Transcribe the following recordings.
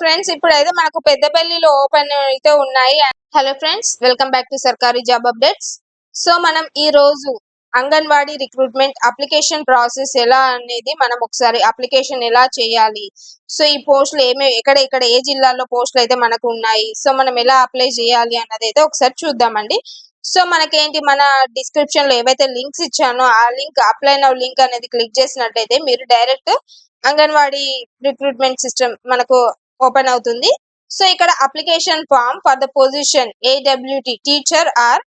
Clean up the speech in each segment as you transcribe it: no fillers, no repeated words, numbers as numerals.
Friends ఇప్పుడైతే మనకు పెద్దపల్లిలో ఓపెన్ అయితే ఉన్నాయి. Hello friends, welcome back to సర్కారీ జాబ్ అప్డేట్స్. సో మనం ఈ రోజు అంగన్వాడీ రిక్రూట్మెంట్ అప్లికేషన్ ప్రాసెస్ ఎలా అనేది మనం ఒకసారి అప్లికేషన్ ఎలా చేయాలి, సో ఈ పోస్టులు ఎక్కడ ఏ జిల్లాలో పోస్టులు అయితే మనకు ఉన్నాయి, సో మనం ఎలా అప్లై చేయాలి అన్నది అయితే ఒకసారి చూద్దామండి. సో మనకేంటి, మన డిస్క్రిప్షన్ లో ఏవైతే లింక్స్ ఇచ్చానో ఆ లింక్, అప్లై నౌ లింక్ అనేది క్లిక్ చేసినట్లయితే మీరు డైరెక్ట్ అంగన్వాడీ రిక్రూట్మెంట్ సిస్టమ్ మనకు ఓపెన్ అవుతుంది. సో ఇక్కడ application form for the position AWT teacher or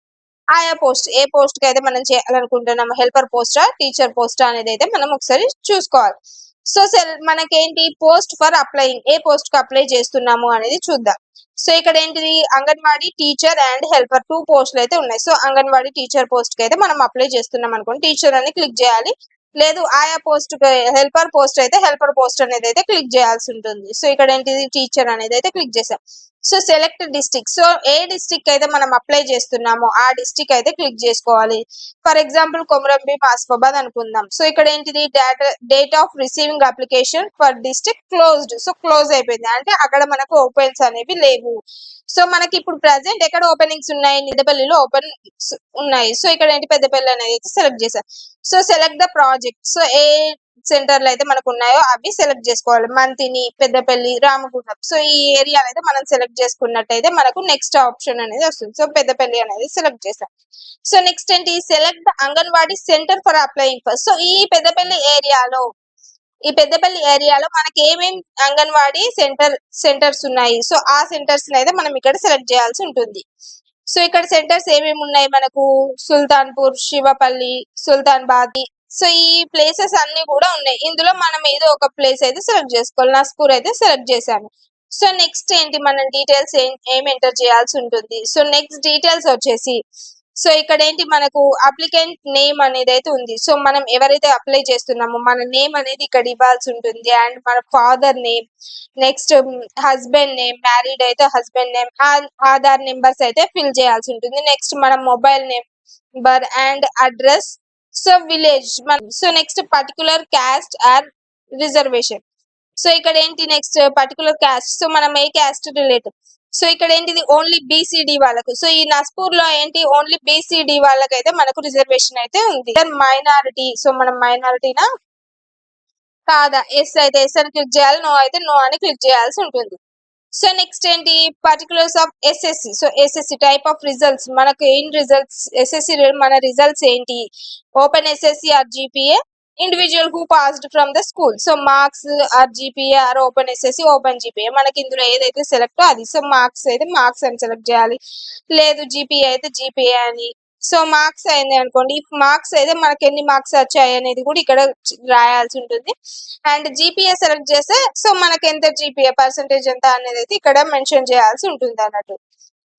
ఆయా పోస్ట్, ఏ పోస్ట్ కి అయితే మనం చేయాలనుకుంటున్నాము, హెల్పర్ పోస్టా టీచర్ పోస్టా అనేది అయితే మనం ఒకసారి చూసుకోవాలి. సో మనకేంటి post for applying, A post కి అప్లై చేస్తున్నాము అనేది చూద్దాం. సో ఇక్కడ ఏంటిది, అంగన్వాడీ టీచర్ అండ్ హెల్పర్ 2 పోస్టులు అయితే ఉన్నాయి. సో అంగన్వాడీ టీచర్ పోస్ట్ కి అయితే మనం అప్లై చేస్తున్నాం అనుకోండి, టీచర్ అని క్లిక్ చేయాలి. లేదు ఆయా పోస్ట్ హెల్పర్ పోస్ట్ అయితే హెల్పర్ పోస్ట్ అనేది అయితే క్లిక్ చేయాల్సి ఉంటుంది. సో ఇక్కడ ఏంటిది, టీచర్ అనేది అయితే క్లిక్ చేసాం. సో సెలెక్ట్ డిస్ట్రిక్ట్, సో ఏ డిస్ట్రిక్ట్ అయితే మనం అప్లై చేస్తున్నామో ఆ డిస్ట్రిక్ట్ అయితే క్లిక్ చేసుకోవాలి. ఫర్ ఎగ్జాంపుల్ కొమరంభీం ఆసిఫాబాద్ అనుకుందాం. సో ఇక్కడ ఏంటిది, date of receiving application for district closed, so close అయిపోయింది అంటే అక్కడ మనకు ఓపెన్స్ అనేవి లేవు. సో మనకి ఇప్పుడు ప్రెసెంట్ ఎక్కడ ఓపెనింగ్స్ ఉన్నాయి, పెద్దపల్లిలో ఓపెన్ ఉన్నాయి. సో ఇక్కడ ఏంటి, పెద్దపల్లి అనేది అయితే సెలెక్ట్ చేశాం. So select the project, so ఏ సెంటర్లు అయితే మనకు ఉన్నాయో అవి సెలెక్ట్ చేసుకోవాలి. మంతిని, పెద్దపల్లి, రామగుండం, సో ఈ ఏరియాలో అయితే మనం సెలెక్ట్ చేసుకున్నట్టయితే మనకు నెక్స్ట్ ఆప్షన్ అనేది వస్తుంది. సో పెద్దపల్లి అనేది సెలెక్ట్ చేసాం. సో నెక్స్ట్ ఏంటి, select the anganwadi centre for applying first. So ఈ పెద్దపల్లి ఏరియాలో మనకి ఏమేమి అంగన్వాడీ సెంటర్స్ ఉన్నాయి, సో ఆ సెంటర్స్ అయితే మనం ఇక్కడ సెలెక్ట్ చేయాల్సి ఉంటుంది. సో ఇక్కడ సెంటర్స్ ఏమేమి ఉన్నాయి మనకు, సుల్తాన్పూర్, శివపల్లి, సుల్తాన్బాద్, సో ఈ ప్లేసెస్ అన్ని కూడా ఉన్నాయి. ఇందులో మనం ఏదో ఒక ప్లేస్ అయితే సెలెక్ట్ చేసుకోవాలి. నస్పూర్ అయితే సెలెక్ట్ చేశాను. సో నెక్స్ట్ ఏంటి, మనం డీటెయిల్స్ ఏం ఎంటర్ చేయాల్సి ఉంటుంది. సో నెక్స్ట్ డీటెయిల్స్ వచ్చేసి, సో ఇక్కడ ఏంటి మనకు అప్లికెంట్ నేమ్ అనేది అయితే ఉంది. సో మనం ఎవరైతే అప్లై చేస్తున్నామో మన నేమ్ అనేది ఇక్కడ ఇవ్వాల్సి ఉంటుంది. అండ్ మన father name, next husband name, married అయితే హస్బెండ్ నేమ్, ఆధార్ నెంబర్స్ అయితే ఫిల్ చేయాల్సి ఉంటుంది. నెక్స్ట్ మన mobile number and address, so village. So next particular caste or reservation. So ఇక్కడ ఏంటి, నెక్స్ట్ పర్టికులర్ క్యాస్ట్, సో మనం ఏ క్యాస్ట్ రిలేటివ్. సో ఇక్కడ ఏంటిది, ఓన్లీ బీసీడీ వాళ్ళకు. సో ఈ నస్పూర్ లో ఏంటి, ఓన్లీ బీసీడీ వాళ్ళకైతే మనకు రిజర్వేషన్ అయితే ఉంది. మైనారిటీ, సో మనం మైనారిటీనా కాదా, ఎస్ అయితే ఎస్ అని క్లిక్ చేయాలి, నో అయితే నో అని క్లిక్ చేయాల్సి ఉంటుంది. సో నెక్స్ట్ ఏంటి, particulars of SSC. So SSC type of results, మనకు ఏం రిజల్ట్స్ ఎస్ఎస్సి, మన రిజల్ట్స్ ఏంటి, open SSC or GPA, individual who passed from the school. So marks or GPA or open SSC, open GPA, మనకి ఇందులో ఏదైతే select అది. So marks అయితే marks అని సెలెక్ట్ చేయాలి, లేదు జీపీఏ అయితే జీపీఏ అని. సో మార్క్స్ అయింది అనుకోండి, మార్క్స్ అయితే మనకి ఎన్ని మార్క్స్ వచ్చాయి అనేది కూడా ఇక్కడ రాయాల్సి ఉంటుంది. అండ్ జీపీఏ సెలెక్ట్ చేస్తే సో మనకి ఎంత జీపీఏ పర్సెంటేజ్ ఎంత అనేది అయితే ఇక్కడ మెన్షన్ చేయాల్సి ఉంటుంది అన్నట్టు.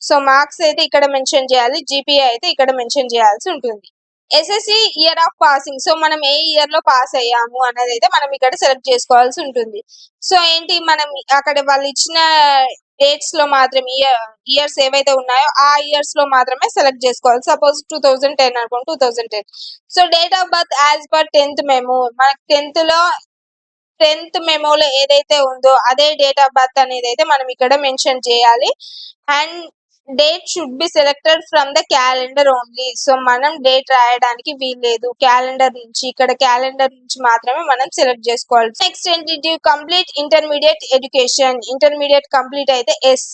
సో మార్క్స్ అయితే ఇక్కడ మెన్షన్ చేయాలి, జీపీఏ అయితే ఇక్కడ మెన్షన్ చేయాల్సి ఉంటుంది. SSC year of passing, so మనం ఏ ఇయర్ లో పాస్ అయ్యాము అనేది అయితే మనం ఇక్కడ సెలెక్ట్ చేసుకోవాల్సి ఉంటుంది. సో ఏంటి, మనం అక్కడ వాళ్ళు ఇచ్చిన డేట్స్ లో మాత్రమే, ఇయర్స్ ఏవైతే ఉన్నాయో ఆ ఇయర్స్ లో మాత్రమే సెలెక్ట్ చేసుకోవాలి. సపోజ్ 2010 అనుకోండి, 2010. So date of birth as per 10th memo, మనకి 10th మెమోలో ఏదైతే ఉందో అదే డేట్ ఆఫ్ బర్త్ అనేది అయితే మనం ఇక్కడ మెన్షన్ చేయాలి. And date should be selected from the calendar only. So మనం డేట్ రాయడానికి వీల్లేదు, క్యాలెండర్ నుంచి, ఇక్కడ క్యాలెండర్ నుంచి మాత్రమే మనం సెలెక్ట్ చేసుకోవాలి. నెక్స్ట్ ఏంటి, complete intermediate education, intermediate complete అయితే yes.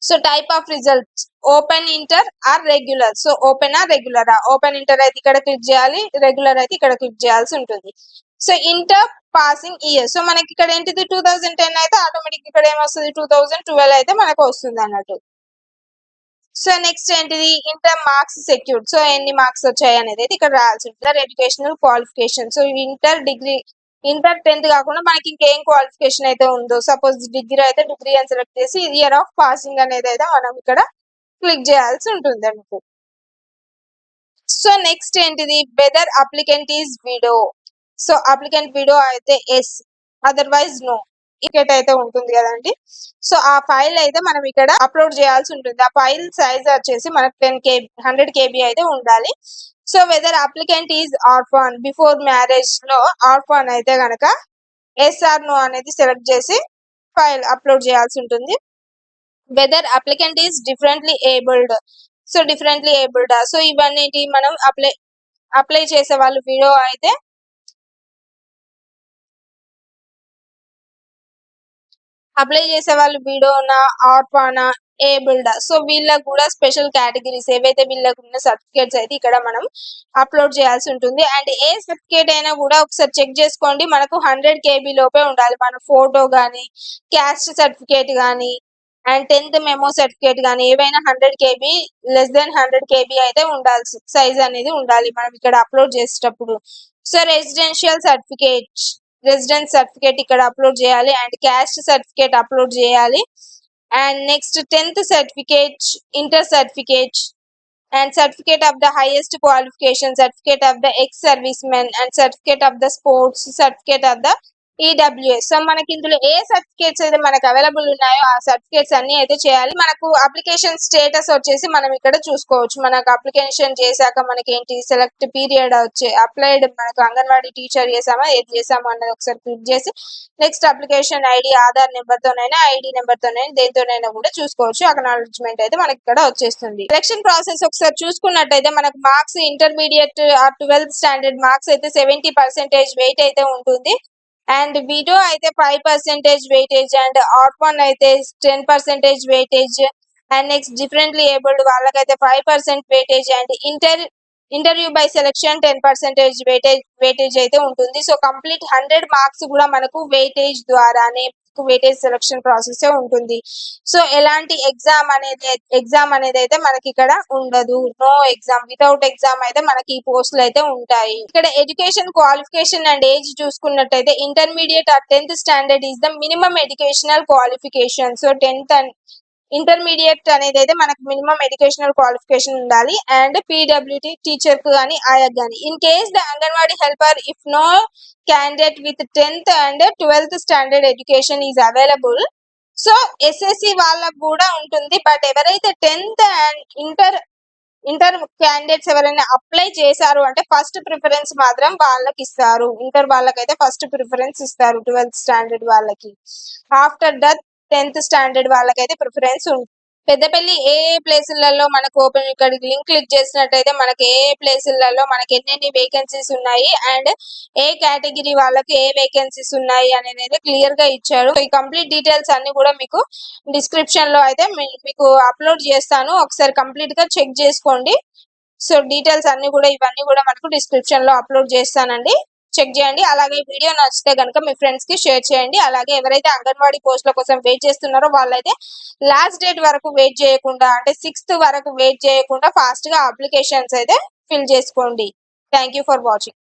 So type of results, open inter or regular. So open or regular, open inter అయితే ఇక్కడ క్లిక్ చేయాలి, రెగ్యులర్ అయితే ఇక్కడ క్లిక్ చేయాల్సి ఉంటుంది. So inter passing year, so మనకి ఇక్కడ ఏంటిది 2010 అయితే ఆటోమేటిక్ ఇక్కడ ఏమొస్తుంది, 2012 అయితే మనకు వస్తుంది అన్నట్టు. సో నెక్స్ట్ ఏంటిది, ఇంటర్ మార్క్స్ సెక్యూర్డ్, సో ఎన్ని మార్క్స్ వచ్చాయి అనేది అయితే ఇక్కడ రాయాల్సి ఉంటుంది. Educational qualification, so inter 10th కాకుండా మనకి ఇంకేం క్వాలిఫికేషన్ అయితే ఉందో, సపోజ్ డిగ్రీ అయితే డిగ్రీ అని సెలెక్ట్ చేసి ఇయర్ ఆఫ్ పాసింగ్ అనేది అయితే మనం ఇక్కడ క్లిక్ చేయాల్సి ఉంటుంది అన్నట్టు. సో నెక్స్ట్ ఏంటిది, whether applicant is widow. So applicant widow అయితే ఎస్, అదర్వైజ్ నో, టికెట్ అయితే ఉంటుంది కదండి. సో ఆ ఫైల్ అయితే మనం ఇక్కడ అప్లోడ్ చేయాల్సి ఉంటుంది. ఆ ఫైల్ సైజ్ వచ్చేసి మనకు 100 KB అయితే ఉండాలి. So whether applicant is orphan, before marriage లో ఆర్ఫాన్ అయితే కనుక ఎస్ ఆర్ నో అనేది సెలెక్ట్ చేసి ఫైల్ అప్లోడ్ చేయాల్సి ఉంటుంది. Whether applicant is differently abled. So differently abled, so ఇవన్నీ మనం అప్లై చేసే వాళ్ళు వీడియో అయితే అప్లై చేసే వాళ్ళు వీడియోనా ఆర్ఫానా ఏబుల్డా, సో వీళ్ళకు కూడా స్పెషల్ కేటగిరీస్ ఏవైతే వీళ్ళకు ఉన్న సర్టిఫికేట్స్ అయితే ఇక్కడ మనం అప్లోడ్ చేయాల్సి ఉంటుంది. అండ్ ఏ సర్టిఫికేట్ అయినా కూడా ఒకసారి చెక్ చేసుకోండి, మనకు 100 KB లోపే ఉండాలి. మన ఫోటో కానీ, క్యాస్ట్ సర్టిఫికేట్ కానీ, అండ్ 10th మెమో సర్టిఫికేట్ కానీ ఏవైనా 100 KB, లెస్ దెన్ 100 KB అయితే ఉండాల్సి సైజ్ అనేది ఉండాలి మనం ఇక్కడ అప్లోడ్ చేసేటప్పుడు. సో రెసిడెన్స్ సర్టిఫికేట్ ఇక్కడ అప్లోడ్ చేయాలి, అండ్ క్యాస్ట్ సర్టిఫికేట్ అప్లోడ్ చేయాలి, and next 10th certificate, inter certificate, and certificate of the highest qualification, certificate of the ex-serviceman, and certificate of the sports, certificate of the EWS. So మనకి ఇందులో ఏ certificates అయితే మనకు available ఉన్నాయో ఆ certificates అన్ని అయితే చేయాలి. మనకు అప్లికేషన్ స్టేటస్ వచ్చేసి మనం ఇక్కడ చూసుకోవచ్చు. మనకు అప్లికేషన్ చేశాక మనకి ఏంటి సెలెక్ట్ పీరియడ్ వచ్చి అప్లైడ్, మనకు అంగన్వాడీ టీచర్ చేసామా ఏది చేసామా అన్నది ఒకసారి క్లిక్ చేసి నెక్స్ట్ అప్లికేషన్ ఐడి, ఆధార్ నెంబర్తోనైనా ఐడి నెంబర్తోనైనా దేనితోనైనా కూడా చూసుకోవచ్చు. అక్నాలెడ్జ్మెంట్ అయితే మనకి ఇక్కడ వచ్చేస్తుంది. సెలక్షన్ ప్రాసెస్ ఒకసారి చూసుకున్నట్టయితే మనకు marks intermediate or 12th standard marks అయితే 70% వెయిట్ అయితే ఉంటుంది. అండ్ వీడియో అయితే 5% వెయిటేజ్, అండ్ ఆర్ఫాన్ అయితే 10% weightage, and next differently abled వాళ్ళకైతే 5% weightage, and interview by selection 10% weightage అయితే ఉంటుంది. సో కంప్లీట్ 100 మార్క్స్ కూడా మనకు వెయిటేజ్ ద్వారానే వెయిటేజ్ సెలక్షన్ ప్రాసెస్ ఉంటుంది. సో ఎలాంటి ఎగ్జామ్ అనేది అయితే మనకి ఇక్కడ ఉండదు. నో ఎగ్జామ్, వితౌట్ ఎగ్జామ్ అయితే మనకి ఈ పోస్టులు అయితే ఉంటాయి. ఇక్కడ ఎడ్యుకేషన్ క్వాలిఫికేషన్ అండ్ ఏజ్ చూసుకున్నట్టయితే intermediate or 10th standard is the minimum educational qualification. So 10th and intermediate అనేది అయితే మనకు మినిమం ఎడ్యుకేషనల్ క్వాలిఫికేషన్ ఉండాలి. అండ్ పీడబ్ల్యూటీ టీచర్ కు కానీ ఆయా కానీ in case the anganwadi helper if no candidate with 10th and 12th standard education is available. So SSC వాళ్ళకు కూడా ఉంటుంది, బట్ ఎవరైతే 10th అండ్ ఇంటర్ క్యాండిడేట్స్ ఎవరైనా అప్లై చేశారు అంటే ఫస్ట్ ప్రిఫరెన్స్ మాత్రం వాళ్ళకి ఇస్తారు. ఇంటర్ వాళ్ళకైతే ఫస్ట్ ప్రిఫరెన్స్ ఇస్తారు 12th స్టాండర్డ్ వాళ్ళకి. ఆఫ్టర్ దట్ 10th స్టాండర్డ్ వాళ్ళకైతే ప్రిఫరెన్స్ ఉంటుంది. పెద్దపల్లి ఏ ప్లేసులలో మనకు ఓపెన్, ఇక్కడ లింక్ క్లిక్ చేసినట్టయితే మనకి ఏ ప్లేసులలో మనకి ఎన్ని వేకెన్సీస్ ఉన్నాయి అండ్ ఏ కేటగిరీ వాళ్ళకి ఏ వేకెన్సీస్ ఉన్నాయి అనేది క్లియర్ గా ఇచ్చారు. ఈ కంప్లీట్ డీటెయిల్స్ అన్ని కూడా మీకు డిస్క్రిప్షన్ లో అయితే మీకు అప్లోడ్ చేస్తాను, ఒకసారి కంప్లీట్ గా చెక్ చేసుకోండి. సో డీటెయిల్స్ అన్ని కూడా ఇవన్నీ కూడా మనకు డిస్క్రిప్షన్ లో అప్లోడ్ చేస్తానండి, చెక్ చేయండి. అలాగే వీడియో నచ్చితే కనుక మీ ఫ్రెండ్స్ కి షేర్ చేయండి. అలాగే ఎవరైతే అంగన్వాడీ పోస్టుల కోసం వెయిట్ చేస్తున్నారో వాళ్ళైతే లాస్ట్ డేట్ వరకు వెయిట్ చేయకుండా, అంటే 6th వరకు వెయిట్ చేయకుండా ఫాస్ట్ గా అప్లికేషన్స్ అయితే ఫిల్ చేసుకోండి. Thank you for watching.